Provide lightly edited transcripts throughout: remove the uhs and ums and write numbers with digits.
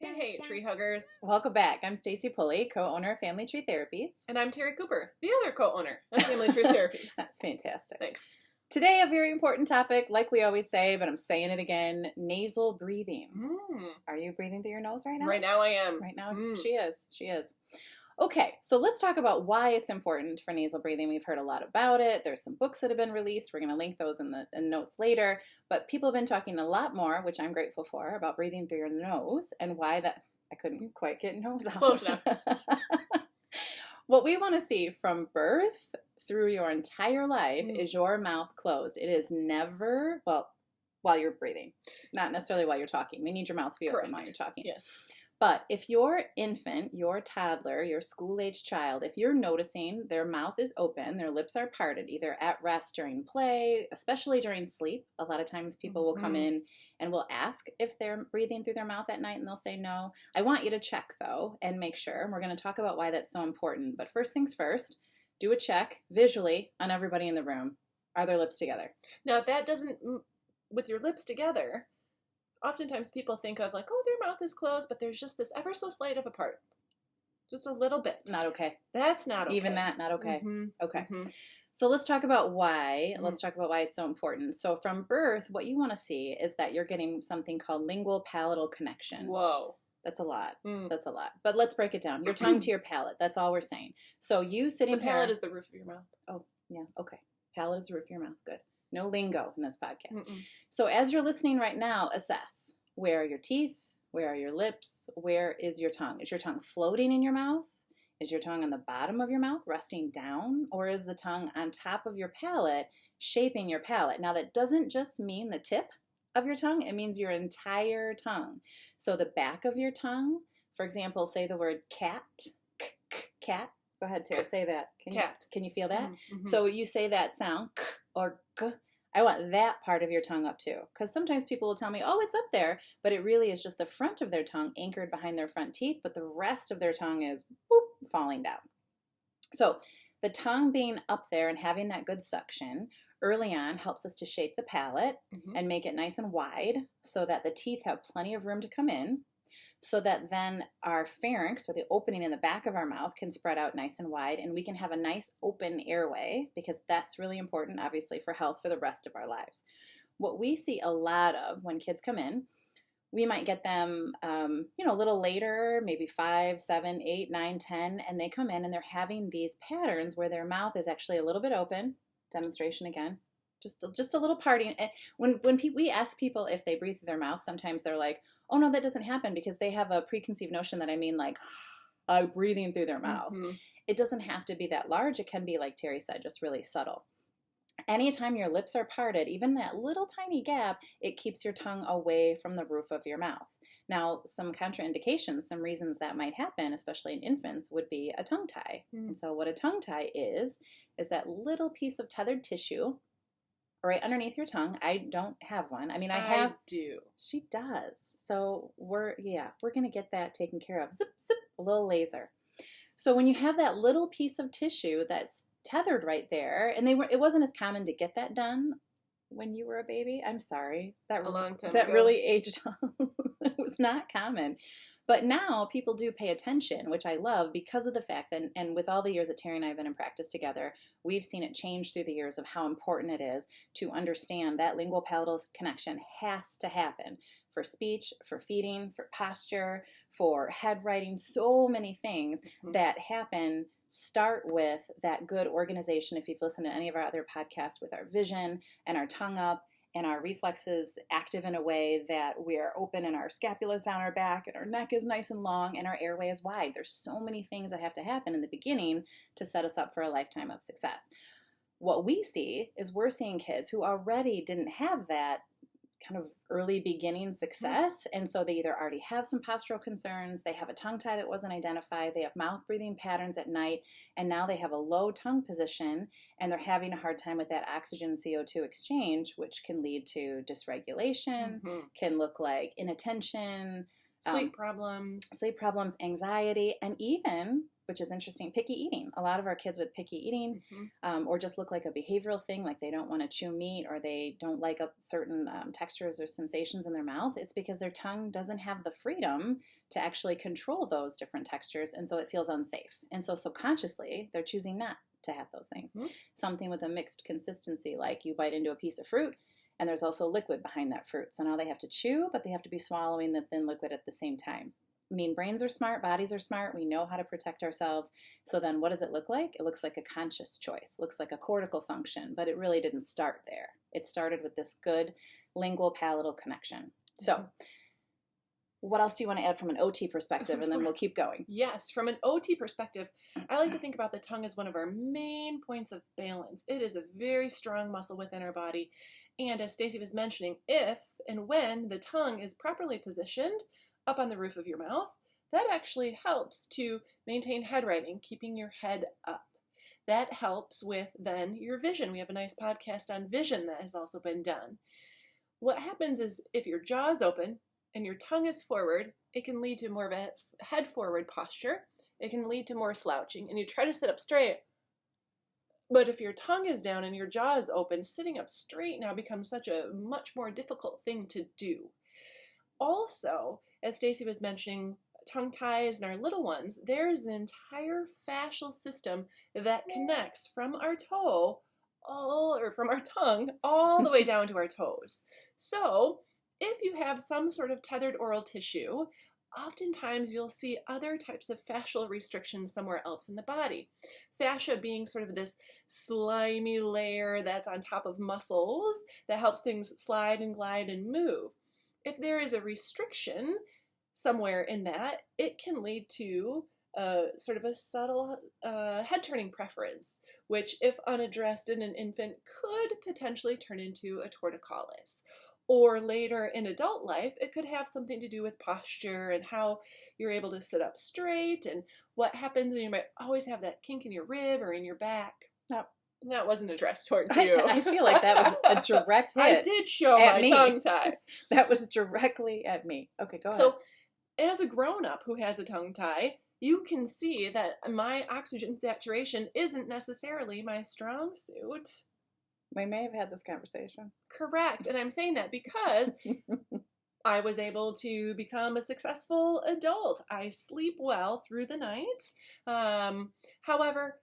Hey, tree huggers. Welcome back. I'm Stacy Pulley, co-owner of Family Tree Therapies. And I'm Terri Cooper, the other co-owner of Family Tree Therapies. That's fantastic. Thanks. Today, a very important topic, like we always say, but I'm saying it again, nasal breathing. Are you breathing through your nose right now? Right now I am. Right now, she is. Okay, so let's talk about why it's important for nasal breathing. We've heard a lot about it. There's some books that have been released. We're going to link those in the notes later. But people have been talking a lot more, which I'm grateful for, about breathing through your nose and why that... I couldn't quite get nose out. Close enough. What we want to see from birth through your entire life is your mouth closed. It is never, well, while you're breathing, not necessarily while you're talking. We need your mouth to be open while you're talking. Yes. But if your infant, your toddler, your school-age child, if you're noticing their mouth is open, their lips are parted, either at rest during play, especially during sleep, a lot of times people will come in and will ask if they're breathing through their mouth at night, and they'll say no. I want you to check, though, and make sure. We're going to talk about why that's so important. But first things first, do a check visually on everybody in the room. Are their lips together? Now, if that doesn't, with your lips together, oftentimes people think of like, oh, their mouth is closed, but there's just this ever so slight of a part. Just a little bit. Not okay. That's not okay. Even that, not okay. Okay. So let's talk about why. Let's talk about why it's so important. So from birth, what you want to see is that you're getting something called lingual palatal connection. Whoa. That's a lot. That's a lot. But let's break it down. Your tongue to your palate. That's all we're saying. So you sitting here. The palate is the roof of your mouth. Oh, yeah. Okay. Palate is the roof of your mouth. Good. No lingo in this podcast. So as you're listening right now, assess. Where are your teeth? Where are your lips? Where is your tongue? Is your tongue floating in your mouth? Is your tongue on the bottom of your mouth, resting down? Or is the tongue on top of your palate, shaping your palate? Now, that doesn't just mean the tip of your tongue. It means your entire tongue. So the back of your tongue, for example, say the word cat, cat. Go ahead, Terri, say that. Cat. Can you feel that? So you say that sound, k or g. I want that part of your tongue up too. Because sometimes people will tell me, oh, it's up there. But it really is just the front of their tongue anchored behind their front teeth. But the rest of their tongue is boop, falling down. So the tongue being up there and having that good suction early on helps us to shape the palate and make it nice and wide so that the teeth have plenty of room to come in. So that then our pharynx, or the opening in the back of our mouth, can spread out nice and wide, and we can have a nice open airway, because that's really important, obviously, for health for the rest of our lives. What we see a lot of when kids come in, we might get them, a little later, maybe 5, 7, 8, 9, 10, and they come in and they're having these patterns where their mouth is actually a little bit open. Demonstration again. Just a little party. And when we ask people if they breathe through their mouth, sometimes they're like, oh, no, that doesn't happen, because they have a preconceived notion that I mean like breathing through their mouth. It doesn't have to be that large. It can be, like Terri said, just really subtle. Anytime your lips are parted, even that little tiny gap, it keeps your tongue away from the roof of your mouth. Now, some contraindications, some reasons that might happen, especially in infants, would be a tongue tie. And so what a tongue tie is that little piece of tethered tissue right underneath your tongue. I don't have one. I mean, I do. She does. So we're going to get that taken care of. Zip, zip, a little laser. So when you have that little piece of tissue that's tethered right there, and it wasn't as common to get that done when you were a baby. I'm sorry. A long time that ago. really aged us. It was not common. But now people do pay attention, which I love, because of the fact that, and with all the years that Terri and I have been in practice together, we've seen it change through the years of how important it is to understand that lingual palatal connection has to happen for speech, for feeding, for posture, for head writing, so many things that happen. Start with that good organization. If you've listened to any of our other podcasts, with our vision and our tongue up, and our reflexes active in a way that we are open and our scapula is down our back and our neck is nice and long and our airway is wide. There's so many things that have to happen in the beginning to set us up for a lifetime of success. What we see is we're seeing kids who already didn't have that kind of early beginning success, and so they either already have some postural concerns, they have a tongue tie that wasn't identified, they have mouth breathing patterns at night, and now they have a low tongue position, and they're having a hard time with that oxygen CO2 exchange, which can lead to dysregulation, can look like inattention, sleep problems, anxiety, and even, which is interesting. Picky eating. A lot of our kids with picky eating, or just look like a behavioral thing, like they don't want to chew meat or they don't like certain textures or sensations in their mouth. It's because their tongue doesn't have the freedom to actually control those different textures, and so it feels unsafe. And so subconsciously, they're choosing not to have those things. Something with a mixed consistency, like you bite into a piece of fruit, and there's also liquid behind that fruit. So now they have to chew, but they have to be swallowing the thin liquid at the same time. I mean, brains are smart, bodies are smart. We know how to protect ourselves. So then what does it look like? It looks like a conscious choice. It looks like a cortical function, but it really didn't start there. It started with this good lingual palatal connection. So what else do you want to add from an OT perspective? And then we'll keep going. Yes, from an OT perspective, I like to think about the tongue as one of our main points of balance. It is a very strong muscle within our body. And as Stacy was mentioning, if and when the tongue is properly positioned up on the roof of your mouth, that actually helps to maintain head writing, keeping your head up. That helps with then your vision. We have a nice podcast on vision that has also been done. What happens is if your jaw is open and your tongue is forward, it can lead to more of a head forward posture. It can lead to more slouching, and you try to sit up straight. But if your tongue is down and your jaw is open, sitting up straight now becomes such a much more difficult thing to do. Also, as Stacy was mentioning, tongue ties and our little ones, there is an entire fascial system that connects from our toe, from our tongue, all the way down to our toes. So, if you have some sort of tethered oral tissue, oftentimes you'll see other types of fascial restrictions somewhere else in the body. Fascia being sort of this slimy layer that's on top of muscles that helps things slide and glide and move. If there is a restriction somewhere in that, it can lead to sort of a subtle head-turning preference, which, if unaddressed in an infant, could potentially turn into a torticollis. Or later in adult life, it could have something to do with posture and how you're able to sit up straight and what happens, and you might always have that kink in your rib or in your back. No, that wasn't addressed towards you. I feel like that was a direct hit. I did show my tongue tie. That was directly at me. Okay, go ahead. So, as a grown-up who has a tongue tie, you can see that my oxygen saturation isn't necessarily my strong suit. We may have had this conversation. Correct. And I'm saying that because I was able to become a successful adult. I sleep well through the night. However,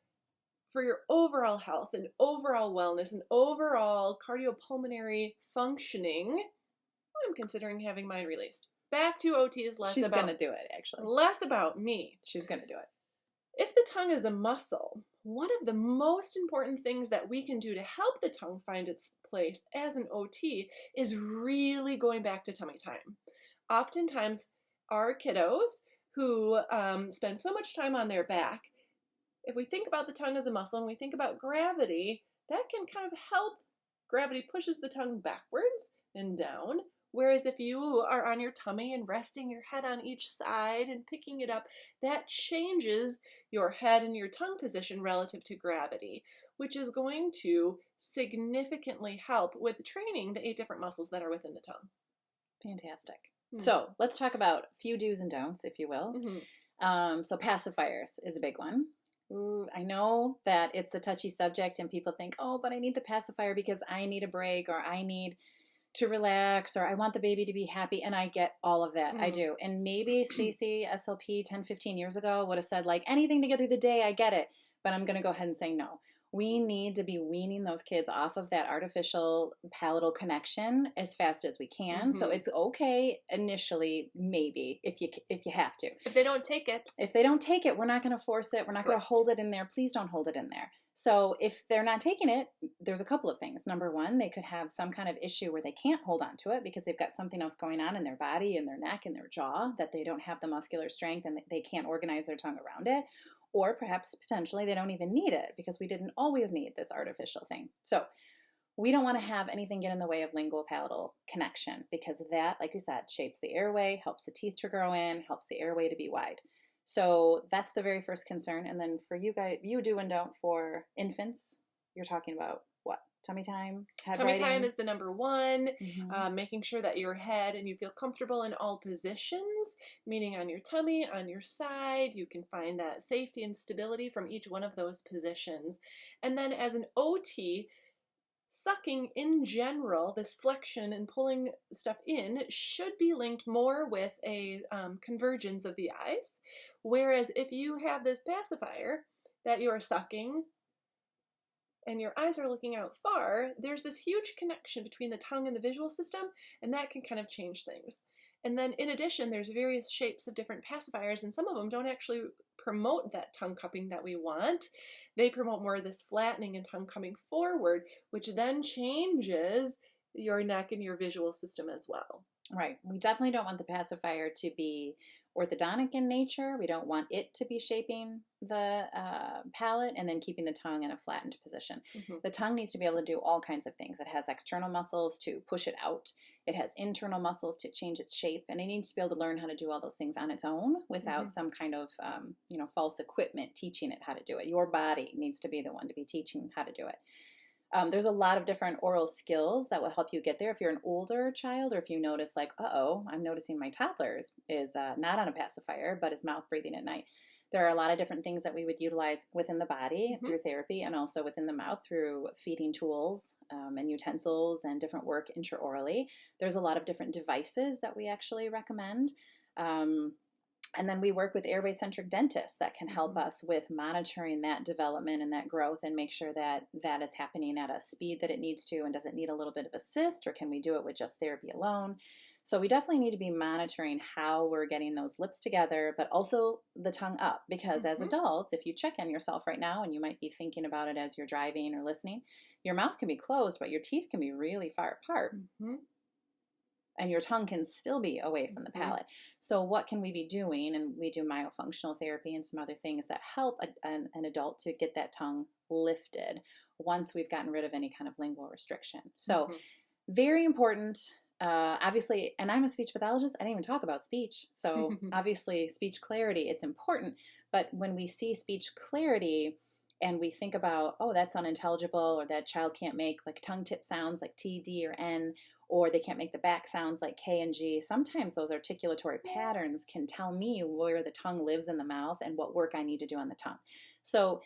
for your overall health and overall wellness and overall cardiopulmonary functioning, I'm considering having mine released. Back to OT is less She's about... She's going to do it, actually. Less about me. She's going to do it. If the tongue is a muscle, one of the most important things that we can do to help the tongue find its place as an OT is really going back to tummy time. Oftentimes, our kiddos who spend so much time on their back, if we think about the tongue as a muscle and we think about gravity, that can kind of help. Gravity pushes the tongue backwards and down. Whereas if you are on your tummy and resting your head on each side and picking it up, that changes your head and your tongue position relative to gravity, which is going to significantly help with training the 8 different muscles that are within the tongue. Fantastic. Mm-hmm. So let's talk about a few do's and don'ts, if you will. Mm-hmm. So pacifiers is a big one. Ooh, I know that it's a touchy subject and people think, oh, but I need the pacifier because I need a break or I need to relax, or I want the baby to be happy, and I get all of that. I do. And maybe Stacy, SLP 10, 15 years ago would have said, like, anything to get through the day, I get it. But I'm going to go ahead and say no. We need to be weaning those kids off of that artificial palatal connection as fast as we can. So it's okay initially, maybe, if you have to. If they don't take it. If they don't take it, we're not going to force it. We're not going to hold it in there. Please don't hold it in there. So if they're not taking it, there's a couple of things. Number one, they could have some kind of issue where they can't hold on to it because they've got something else going on in their body, in their neck, in their jaw, that they don't have the muscular strength and they can't organize their tongue around it. Or perhaps potentially they don't even need it because we didn't always need this artificial thing. So we don't want to have anything get in the way of lingual palatal connection because that, like you said, shapes the airway, helps the teeth to grow in, helps the airway to be wide. So that's the very first concern. And then for you guys, you do and don't for infants, you're talking about what? Tummy time, head Tummy writing. time is the number one. Mm-hmm. Making sure that your head and you feel comfortable in all positions, meaning on your tummy, on your side. You can find that safety and stability from each one of those positions. And then as an OT, sucking in general, this flexion and pulling stuff in, should be linked more with a convergence of the eyes. Whereas if you have this pacifier that you are sucking and your eyes are looking out far, there's this huge connection between the tongue and the visual system, and that can kind of change things. And then in addition, there's various shapes of different pacifiers, and some of them don't actually promote that tongue cupping that we want. They promote more of this flattening and tongue coming forward, which then changes your neck and your visual system as well. Right. We definitely don't want the pacifier to be orthodontic in nature. We don't want it to be shaping the palate and then keeping the tongue in a flattened position. Mm-hmm. The tongue needs to be able to do all kinds of things. It has external muscles to push it out. It has internal muscles to change its shape, and it needs to be able to learn how to do all those things on its own without some kind of false equipment teaching it how to do it. Your body needs to be the one to be teaching how to do it. There's a lot of different oral skills that will help you get there. If you're an older child, or if you notice like, I'm noticing my toddler is not on a pacifier, but is mouth breathing at night. There are a lot of different things that we would utilize within the body through therapy, and also within the mouth through feeding tools and utensils and different work intraorally. There's a lot of different devices that we actually recommend. And then we work with airway-centric dentists that can help us with monitoring that development and that growth and make sure that that is happening at a speed that it needs to, and does it need a little bit of assist, or can we do it with just therapy alone? So we definitely need to be monitoring how we're getting those lips together, but also the tongue up, because as adults, if you check on yourself right now, and you might be thinking about it as you're driving or listening, your mouth can be closed, but your teeth can be really far apart. And your tongue can still be away from the palate. So what can we be doing? And we do myofunctional therapy and some other things that help an adult to get that tongue lifted once we've gotten rid of any kind of lingual restriction. So very important. Obviously, and I'm a speech pathologist, I didn't even talk about speech. So obviously speech clarity, it's important. But when we see speech clarity and we think about, that's unintelligible, or that child can't make like tongue tip sounds like T, D, or N, or they can't make the back sounds like K and G. Sometimes those articulatory patterns can tell me where the tongue lives in the mouth and what work I need to do on the tongue. So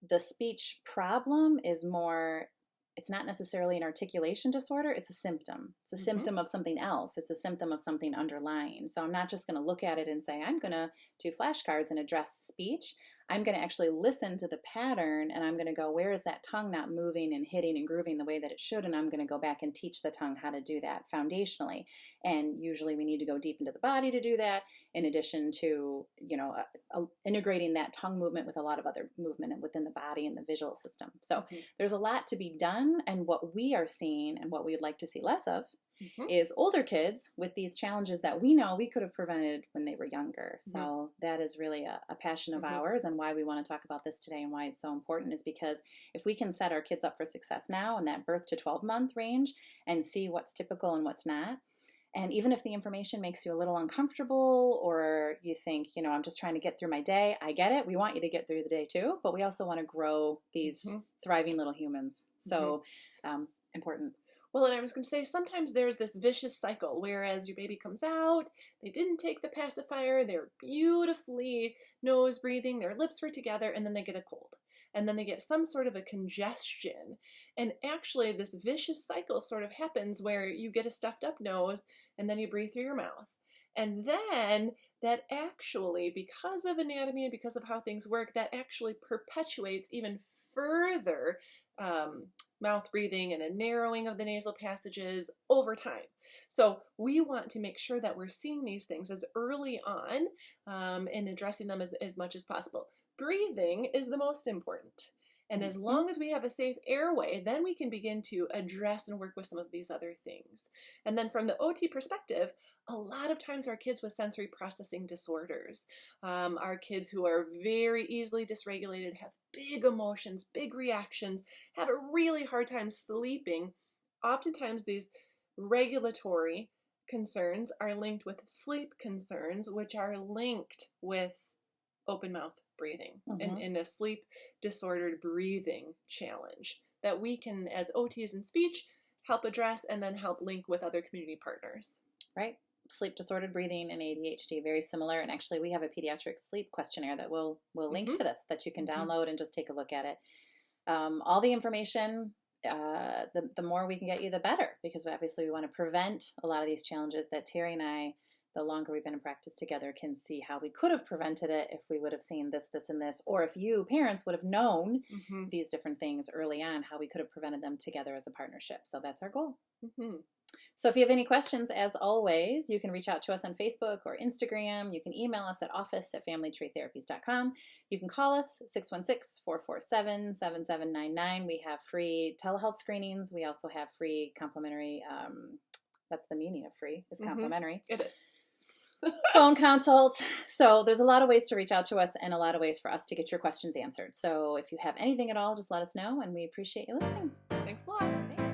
the speech problem is more, it's not necessarily an articulation disorder, it's a symptom. It's a symptom of something else. It's a symptom of something underlying. So I'm not just going to look at it and say, I'm going to do flashcards and address speech. I'm going to actually listen to the pattern, and I'm going to go, where is that tongue not moving and hitting and grooving the way that it should? And I'm going to go back and teach the tongue how to do that foundationally. And usually we need to go deep into the body to do that, in addition to, integrating that tongue movement with a lot of other movement within the body and the visual system. So there's a lot to be done, and what we are seeing and what we'd like to see less of is older kids with these challenges that we know we could have prevented when they were younger. So that is really a passion of ours, and why we want to talk about this today and why it's so important is because if we can set our kids up for success now in that birth to 12-month range and see what's typical and what's not, and even if the information makes you a little uncomfortable, or you think, I'm just trying to get through my day, I get it. We want you to get through the day too, but we also want to grow these thriving little humans. So important. Well, and I was going to say, sometimes there's this vicious cycle, whereas your baby comes out, they didn't take the pacifier, they're beautifully nose breathing, their lips were together, and then they get a cold. And then they get some sort of a congestion. And actually, this vicious cycle sort of happens where you get a stuffed up nose, and then you breathe through your mouth. And then that actually, because of anatomy and because of how things work, that actually perpetuates even further mouth breathing and a narrowing of the nasal passages over time. So we want to make sure that we're seeing these things as early on and addressing them as much as possible. Breathing is the most important. And as long as we have a safe airway, then we can begin to address and work with some of these other things. And then from the OT perspective, a lot of times our kids with sensory processing disorders, our kids who are very easily dysregulated, have big emotions, big reactions, have a really hard time sleeping. Oftentimes these regulatory concerns are linked with sleep concerns, which are linked with open mouth breathing and a sleep disordered breathing challenge that we can, as OTs in speech, help address and then help link with other community partners. Right. Sleep disordered breathing and ADHD, very similar. And actually, we have a pediatric sleep questionnaire that we'll link to this, that you can download and just take a look at it. All the information, the more we can get you, the better, because obviously we want to prevent a lot of these challenges that Terri and I, the longer we've been in practice together, can see how we could have prevented it if we would have seen this, this, and this, or if you, parents, would have known these different things early on, how we could have prevented them together as a partnership. So that's our goal. So if you have any questions, as always, you can reach out to us on Facebook or Instagram. You can email us at office@familytreetherapies.com. You can call us 616-447-7799. We have free telehealth screenings. We also have free complimentary, that's the meaning of free, is complimentary. It is. Phone consults. So there's a lot of ways to reach out to us and a lot of ways for us to get your questions answered. So if you have anything at all, just let us know, and we appreciate you listening. Thanks a lot.